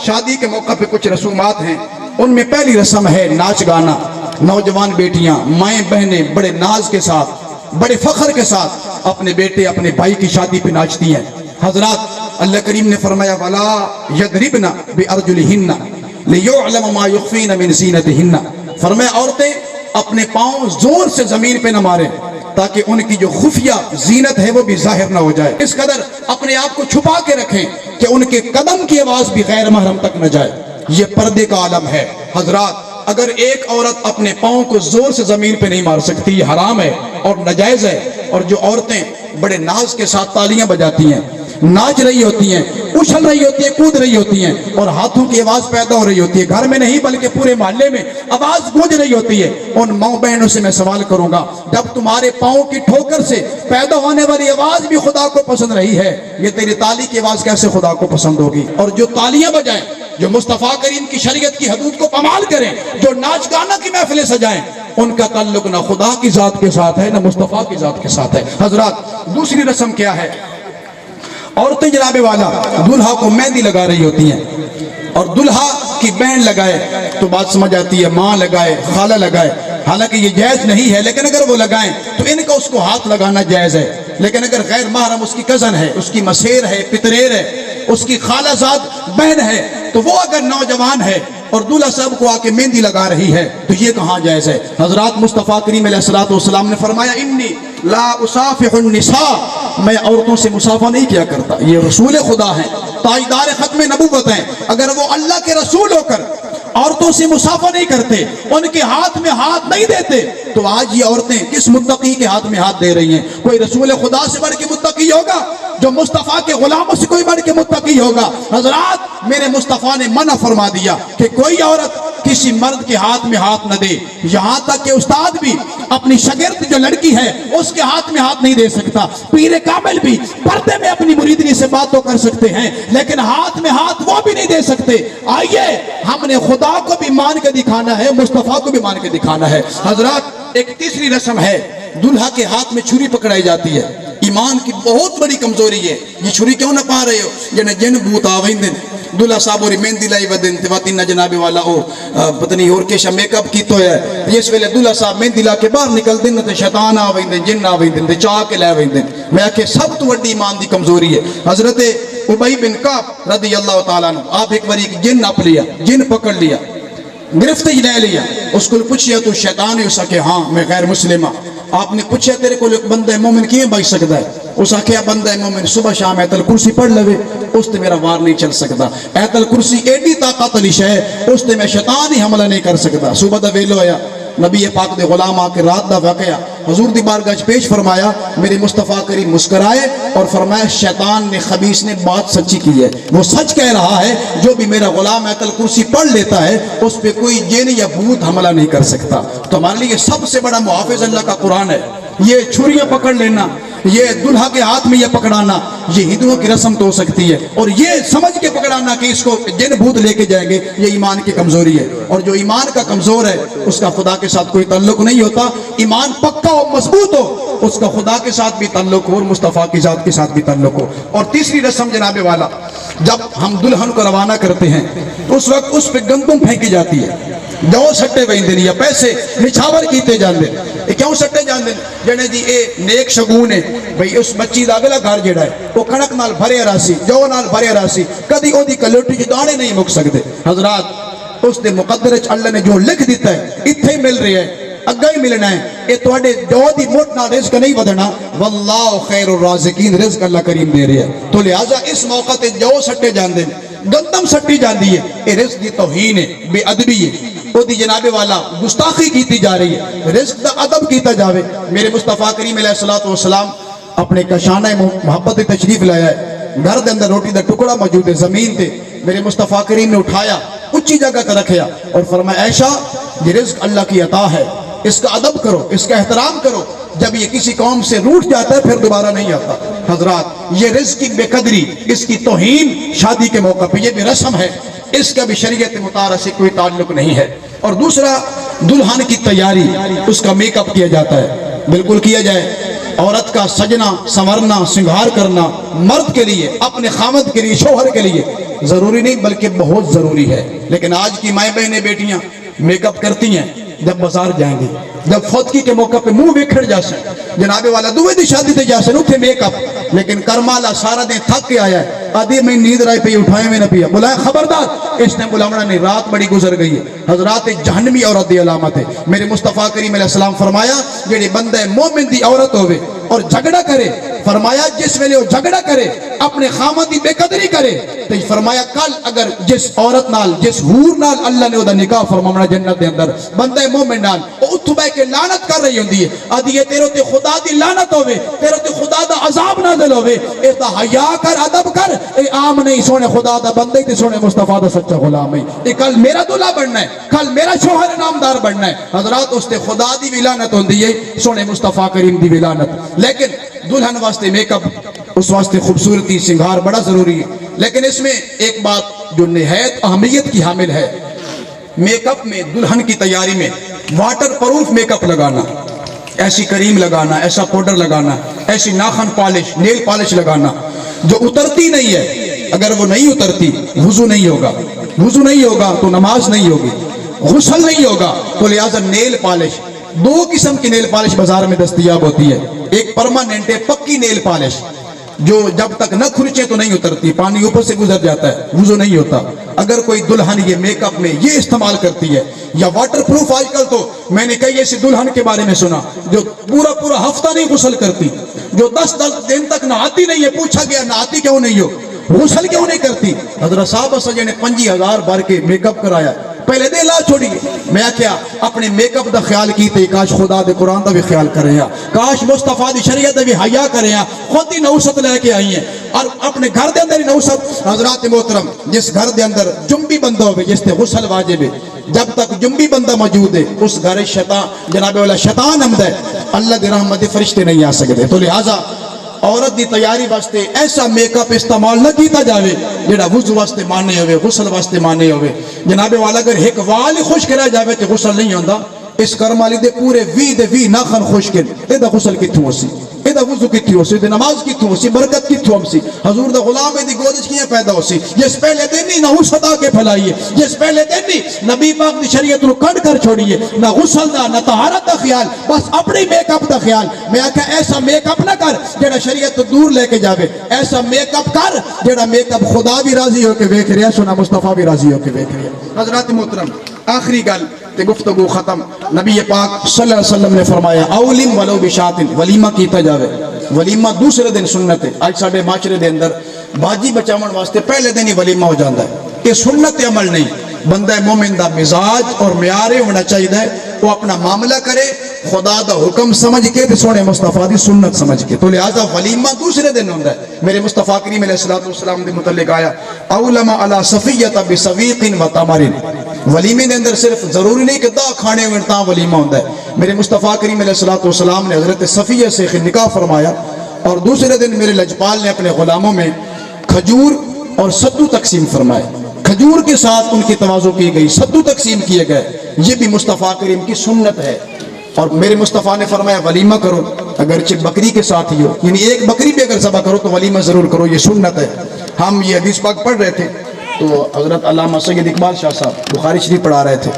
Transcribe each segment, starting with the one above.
شادی کے موقع پہ کچھ رسومات ہیں، ان میں پہلی رسم ہے ناچ گانا۔ نوجوان بیٹیاں، مائیں بہنیں بڑے ناز کے ساتھ، بڑے فخر کے ساتھ اپنے بیٹے اپنے بھائی کی شادی پہ ناچتی ہیں۔ حضرات اللہ کریم نے فرمایا وَلَا يَضْرِبْنَ بِأَرْجُلِهِنَّ لِيُعْلَمَ مَا يُخْفِينَ مِنْ زِينَتِهِنَّ، فرمایا عورتیں اپنے پاؤں زور سے زمین پہ نہ ماریں تاکہ ان کی جو خفیہ زینت ہے وہ بھی ظاہر نہ ہو جائے۔ اس قدر اپنے آپ کو چھپا کے رکھیں کہ ان کے قدم کی آواز بھی غیر محرم تک نہ جائے۔ یہ پردے کا عالم ہے۔ حضرات اگر ایک عورت اپنے پاؤں کو زور سے زمین پہ نہیں مار سکتی، یہ حرام ہے اور ناجائز ہے۔ اور جو عورتیں بڑے ناز کے ساتھ تالیاں بجاتی ہیں، ناچ رہی ہوتی ہیں، اچھل رہی ہوتی ہیں، کود رہی ہوتی ہیں اور ہاتھوں کی آواز پیدا ہو رہی ہوتی ہے، گھر میں نہیں بلکہ پورے محلے میں آواز گونج رہی ہوتی ہے، ان ماں بہنوں سے میں سوال کروں گا، جب تمہارے پاؤں کی ٹھوکر سے پیدا ہونے والی آواز بھی خدا کو پسند رہی ہے، یہ تیری تالی کی آواز کیسے خدا کو پسند ہوگی؟ اور جو تالیاں بجائیں، جو مصطفیٰ کریم کی شریعت کی حدود کو پامال کریں، جو ناچ گانا کی محفلیں سجائیں، ان کا تعلق نہ خدا کی ذات کے ساتھ ہے نہ مصطفیٰ کی ذات کے ساتھ ہے۔ حضرات دوسری رسم کیا ہے؟ عورتیں جناب والا دلہا کو مہندی لگا رہی ہوتی ہیں، اور دلہا کی بہن لگائے تو بات سمجھ آتی ہے، ماں لگائے، خالہ لگائے، حالانکہ یہ جائز نہیں ہے، لیکن اگر وہ لگائیں تو ان کا اس کو ہاتھ لگانا جائز ہے۔ لیکن اگر غیر محرم اس کی کزن ہے، اس کی مسیر ہے، پتریر ہے، اس کی خالہ زاد بہن ہے، تو وہ اگر نوجوان ہے اور دلہا صاحب کو آ کے مہندی لگا رہی ہے تو یہ کہاں جائز ہے؟ حضرات مصطفیٰ کریم علیہ السلام نے فرمایا انی لا اصافح النساء، میں عورتوں سے مصافحہ نہیں کیا کرتا۔ یہ رسول خدا ہیں، تاجدار ختم نبوت ہیں، اگر وہ اللہ کے رسول ہو کر عورتوں سے مصافحہ نہیں کرتے، ان کے ہاتھ میں ہاتھ نہیں دیتے، تو آج یہ عورتیں کس متقی کے ہاتھ میں ہاتھ دے رہی ہیں؟ کوئی رسول خدا سے بڑھ کے متقی ہوگا؟ جو مصطفیٰ کے غلاموں سے کوئی بڑھ کے متقی ہوگا؟ حضرات میرے مصطفیٰ نے منع فرما دیا کہ کوئی عورت کسی مرد کے ہاتھ میں ہاتھ نہ دے، یہاں تک کہ استاد بھی اپنی شاگرد جو لڑکی ہے اس کے ہاتھ میں ہاتھ نہیں دے سکتا۔ پیر کامل بھی پردے میں اپنی مریدنی سے بات تو کر سکتے ہیں لیکن ہاتھ میں ہاتھ وہ بھی نہیں دے سکتے۔ آئیے ہم نے خدا کو بھی مان کے دکھانا ہے، مصطفیٰ کو بھی مان کے دکھانا ہے۔ حضرات ایک تیسری رسم ہے، دلہا کے ہاتھ میں چھری پکڑائی جاتی ہے۔ ایمان کی بہت بڑی کمزوری ہے، یہ چھری کیوں نہ پا رہے ہو؟ جن بوت آویندن دلہا صاحب اور مہندی لائی ودن تیواتی نہ جناب والا او پتنی اور کیشا میک اپ کی تو ہے، اس ویلے دلہا صاحب مہندی لا کے باہر نکل دن تے شیطان آویندن، جن آویندن تے چاہ کے لے ویندن۔ میں کہ سب تو وڈی ایمان دی کمزوری ہے۔ حضرت ابی بن کعب رضی اللہ تعالیٰ عنہ، آپ ایک بار ایک جن نپ لیا، جن پکڑ لیا، گرفت ہی لے لیا، اس کو پوچھیا تو شیطان ہی اس کہ ہاں میں غیر مسلم ہاں۔ آپ نے پوچھا تیرے کو بندہ مومن کیے بچ سکتا ہے؟ اس آخیا بندہ مومن صبح شام ایت الکرسی پڑھ لوے اس تے میرا وار نہیں چل سکتا، ایت الکرسی ایڈی طاقت والی شے اس تے میں شیطان ہی حملہ نہیں کر سکتا۔ صبح دا ویلو آیا، نبی پاک دے غلام آ کے رات دا واقعہ حضور دی بارگاہ پیش فرمایا، میرے مصطفیٰ کریم مسکرائے اور فرمایا شیطان نے خبیث نے بات سچی کی ہے، وہ سچ کہہ رہا ہے، جو بھی میرا غلام ایت الکرسی پڑھ لیتا ہے اس پہ کوئی جن یا بھوت حملہ نہیں کر سکتا۔ تو ہمارے لیے سب سے بڑا محافظ اللہ کا قرآن ہے۔ یہ چھریاں پکڑ لینا، یہ دلہا کے ہاتھ میں یہ پکڑانا، یہ ہندوؤں کی رسم تو ہو سکتی ہے، اور یہ سمجھ کے پکڑانا کہ اس کو جن بھوت لے کے جائیں گے، یہ ایمان کی کمزوری ہے۔ اور جو ایمان کا کمزور ہے اس کا خدا کے ساتھ کوئی تعلق نہیں ہوتا۔ ایمان پکا ہو، مضبوط ہو، اس کا خدا کے ساتھ بھی تعلق ہو اور مصطفیٰ کی ذات کے ساتھ بھی تعلق ہو۔ اور تیسری رسم جناب والا، جب ہم دلہن کو روانہ کرتے ہیں تو اس وقت اس پہ گندم پھینکی جاتی ہے، جو سٹے ویندن یا پیسے نچھاور کیتے جاندے۔ کیوں سٹے جاندے؟ جنے جی اے نیک شگون ہے بھئی اس بچی دا اگلا گھر جڑا ہے وہ کنک نال بھرے راسی، جو نال بھرے راسی، کدی او دی کلوٹی جو دانے نہیں مک سکتے۔ حضرات اس دے مقدر چ اللہ نے جو لکھ دیتا ہے اتھے مل رہی ہے، اگا ہی ملنا ہے، اے تواڈے جو دی موٹ نال رزق نہیں ودنا، واللہ خیر الرازقین، رزق اللہ کریم دے رہا ہے۔ تو لہذا اس موقع تے جو سٹے جاندے گندم سٹی جاندی ہے، اے رزق دی توہین ہے، بے ادبی ہے، او دی جناب والا گستاخی کیتی جا رہی ہے، رزق دا ادب کیتا جاوے۔ میرے مصطفیٰ کریم علیہ السلام اپنے کشانہ محبت تشریف لایا ہے، گھر دے اندر روٹی دا ٹکڑا موجود ہے، زمین تے میرے مصطفیٰ کریم نے اٹھایا، اونچی جگہ تے رکھیا اور فرمایا عائشہ یہ رزق اللہ کی عطا ہے، اس کا ادب کرو، اس کا احترام کرو، جب یہ کسی قوم سے روٹ جاتا ہے پھر دوبارہ نہیں آتا۔ حضرات یہ رزق کی بے قدری، اس کی توہین شادی کے موقع پہ یہ بھی رسم ہے، اس کا بھی شریعت مطالعہ سے کوئی تعلق نہیں ہے۔ اور دوسرا دلہن کی تیاری، اس کا میک اپ کیا جاتا ہے، بالکل کیا جائے۔ عورت کا سجنا سنورنا سنگھار کرنا مرد کے لیے، اپنے خامد کے لیے، شوہر کے لیے ضروری نہیں بلکہ بہت ضروری ہے. لیکن آج کی مائیں بہنیں بیٹیاں میک اپ کرتی ہیں جب بازار جائیں گی, جب فوتگی کے موقع پہ منہ ویکھڑ جاسے, جناب والا دوے دی شادی تے جاسے اتھے میک اپ, لیکن کرمالا سارا دن تھک کے آیا ہے, آدھی میں نیند رائی پہ اٹھائے میں نہ پیا, بلائے خبردار اس نے بلاونا نہیں, رات بڑی گزر گئی ہے. حضرات جہنمی عورت دی علامت ہے. میرے مصطفیٰ کریم علیہ السلام فرمایا جیڑی بندہ مومن دی عورت ہوئے اور جھگڑا کرے, فرمایا جس ویلے وہ جھگڑا کرے اپنے خامد دی بے قدری کرے, تو فرمایا کل اگر جس عورت نال جس حور نال اللہ نے دا نکاح فرمانا جنت دے اندر بندہ مومن نال او اتھو بے کے لعنت کر رہی ہوندی ہے, آدھی یہ تیرے تے خدا دی لعنت ہوئے, تیرے تے خدا دا عذاب نازل ہوئے, اے تا حیا کر ادب کر, اے عام نہیں سونے خدا دا بندے تے سونے مصطفیٰ دا سچا غلام ہے, اے کل میرا دلہا بننا ہے, کل میرا شوہر نامدار بننا ہے. حضرات اس تے خدا دی بھی لعنت ہوندی ہے, سونے مصطفیٰ کریم دی بھی لعنت. لیکن دلہن واسطے میک اپ, اس واسطے خوبصورتی سنگھار بڑا ضروری ہے. لیکن اس میں ایک بات جو نہایت اہمیت کی حامل ہے, میک اپ میں دلہن کی تیاری میں واٹر پروف میک اپ لگانا, ایسی کریم لگانا, ایسا پاؤڈر لگانا, ایسی ناخن پالش نیل پالش لگانا جو اترتی نہیں ہے. اگر وہ نہیں اترتی وضو نہیں ہوگا, وضو نہیں ہوگا تو نماز نہیں ہوگی, غسل نہیں ہوگا. تو لہٰذا نیل پالش, دو قسم کی نیل پالش بازار میں دستیاب ہوتی ہے. ایک پرماننٹ ہے پکی نیل پالش جو جب تک نہ کھرچے تو نہیں اترتی, پانی اوپر سے گزر جاتا ہے, وضو نہیں ہوتا. اگر کوئی دلہن یہ میک اپ میں یہ استعمال کرتی ہے, یا واٹر پروف, آج کل تو میں نے کئی ایسی دلہن کے بارے میں سنا جو پورا ہفتہ نہیں غسل کرتی, جو 10 دن تک نہاتی نہیں ہے, پوچھا گیا نہاتی کیوں نہیں ہو, غسل کیوں نہیں کرتی؟ حضرت صاحب سجے نے 25,000 بار کے میک اپ کرایا, پہلے دے لا چھوڑیے. میں کیا اپنے میک اپ دا خیال کیتے, کاش خدا دے قرآن دا بھی خیال کریں, کاش مصطفیٰ دی شریعت دا بھی حیا کریں, خود ہی نوست لے کے آئی ہیں اور اپنے گھر دے اندر ہی نوست. حضرات محترم, جس گھر دے اندر جنبی بندہ ہوئے جس تے غسل واجب ہے, جب تک جنبی بندہ موجود ہے اس گھر شیطان جناب والا شیطان حمد ہے, اللہ دی رحمت فرشتے نہیں آ سکتے. تو لہٰذا عورت دی تیاری واسطے ایسا میک اپ استعمال نہ کیتا جاوے جڑا وضو واسطے مانے ہوئے, غسل واسطے مانے ہوئے. جناب والا اگر ایک وال ہی خشک رہ جاوے تو غسل نہیں ہوندا, اس کرم والی دے پورے 20 ناخن خشک, اے دا غسل کتھوں ہوسی, اے دا وضو کتھوں ہوسی, اے دا نماز کتھوں ہوسی, برکت کتھوں ہوسی, حضور دا غلام دی گودش کیے پیدا ہوسی. جس پہلے دن ہی نہ خدا کے پھلائیے, جس پہلے دن ہی نبی پاک دی شریعت رو کٹ کر چھوڑیے, نہ غسل دا نہ طہارت دا خیال, بس اپنی میک اپ دا خیال. میں آکھا ایسا میک اپ نہ کر جڑا شریعت تو دور لے کے جاوے, ایسا میک اپ کر جڑا میک اپ خدا بھی راضی ہو کے دیکھ رہا, سنا مصطفیٰ بھی راضی ہو کے دیکھ رہا. حضرات محترم, آخری گل تے گفتگو ختم. نبی پاک صلی اللہ علیہ وسلم نے فرمایا اولم ولو بشاتن, ولیمہ کیتا جاوے. ولیمہ دوسرے دن سنت ہے. آج ساڑھے معاشرے دے اندر باجی بچاون واسطے پہلے دن ہی ولیمہ ہو جاندہ ہے. یہ سنت عمل نہیں. بندہ مومن دا مزاج اور معیار ہونا چاہیے, وہ اپنا معاملہ کرے خدا دا حکم سمجھ کے تے سونے مصطفیٰ دی سنت سمجھ کے. تو لہذا ولیمہ دوسرے دن ہوندہ ہے. میرے مصطفیٰ کریم علیہ السلام دے متعلق آیا اولما علی صفیت بسویق و تمر. ولیمے دے اندر صرف ضروری نہیں کہ دا کھانے ورتا ولیمہ ہوندہ ہے. میرے مصطفیٰ کریم علیہ السلام نے حضرت صفیہ سے نکاح فرمایا, اور دوسرے دن میرے لجپال نے اپنے غلاموں میں کھجور اور ستو تقسیم فرمائے. کھجور کے ساتھ ان کی تواضع کی گئی, ستو تقسیم کیے گئے. یہ بھی مصطفیٰ کریم کی سنت ہے. اور میرے مصطفیٰ نے فرمایا ولیمہ کرو, اگرچہ بکری کے ساتھ ہی ہو, یعنی ایک بکری بھی اگر ذبح کرو تو ولیمہ ضرور کرو, یہ سنت ہے. ہم یہ حدیث پاک پڑھ رہے تھے تو حضرت علامہ سید اقبال شاہ صاحب بخاری شریف پڑھا رہے تھے.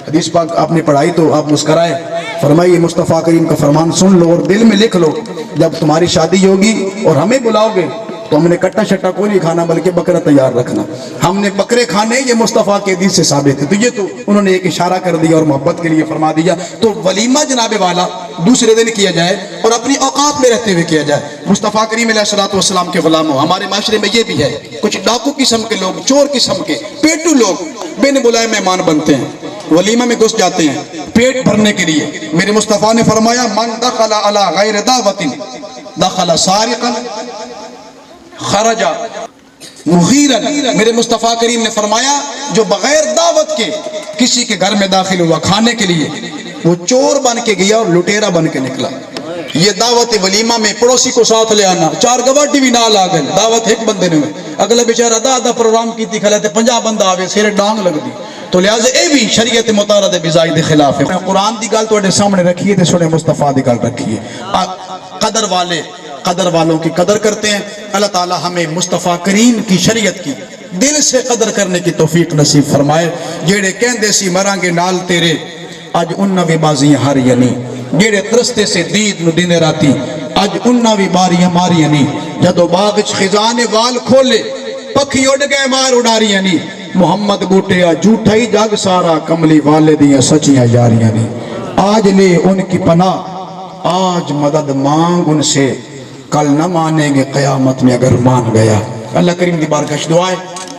حدیث پاک آپ نے پڑھائی تو آپ مسکرائے, فرمائیے مصطفیٰ کریم کا فرمان سن لو اور دل میں لکھ لو, جب تمہاری شادی ہوگی اور ہمیں بلاؤ گے تو ہم نے کٹا شٹا کوئی نہیں کھانا بلکہ بکرا تیار رکھنا, ہم نے بکرے کھانے, یہ مصطفیٰ کے حدیث سے ثابت ہے. تو یہ تو انہوں نے ایک اشارہ کر دیا اور محبت کے لیے فرما دیا. تو ولیمہ جناب والا دوسرے دن کیا جائے اور اپنی اوقات میں رہتے ہوئے کیا جائے. مصطفیٰ کریم علیہ السلام کے غلاموں, ہمارے معاشرے میں یہ بھی ہے, کچھ ڈاکو قسم کے لوگ, چور قسم کے, پیٹو لوگ بن بلائے مہمان بنتے ہیں, ولیمہ میں گھس جاتے ہیں پیٹ بھرنے کے لیے. میرے مصطفیٰ نے فرمایا من دخل علی غیر دعوت دخل سارقا خرجا مغیرا. میرے مصطفیٰ کریم نے فرمایا جو بغیر دعوت کے کسی کے گھر میں داخل ہوا کھانے کے لیے, وہ چور بن کے گیا اور لٹیرا بن کے نکلا. یہ دعوت ولیمہ میں پڑوسی کو ساتھ لے آنا, 4 گواٹی بھی نال آ گئے, دعوت ایک بندے نے ہوئے, اگلا بیچارہ دا پروگرام کیتی کھلے تے 50 بندہ آوے, سیرے ڈانگ لگ دی. تو لہٰذا اے بھی شریعت مطالعہ بزائی دے خلاف ہے. قرآن دی گل تواڈے سامنے رکھیے تے سنے مصطفیٰ دی گل رکھیے. قدر والے قدر والوں کی قدر کرتے ہیں۔ اللہ تعالی ہمیں مصطفیٰ کریم کی شریعت کی دل سے قدر کرنے کی توفیق نصیب فرمائے۔ جیڑے کہندے سی مرانگے نال تیرے اج انہاں وی بازیاں ہاریاں نہیں، جیڑے ترستے سے دید نو دن راتی اج انہاں وی باریاں ماریاں نہیں، جدو باغ وچ خزان وال کھولے پکھی اڑ گئے مار اڑاریاں نہیں، محمد بوٹیا جھوٹا ہی جگ سارا کملی والے دیاں سچیاں یاریاں نہیں۔ آج لے ان کی پناہ، آج مدد مانگ ان سے، کل نہ مانیں گے قیامت میں اگر مان گیا۔ اللہ کریم دی بارگاہ دعائے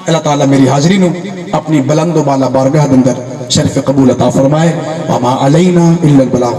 اللہ تعالیٰ میری حاضری نو اپنی بلند و بالا بارگاہ اندر شرف قبول عطا فرمائے۔ وما علینا الا البلاغ۔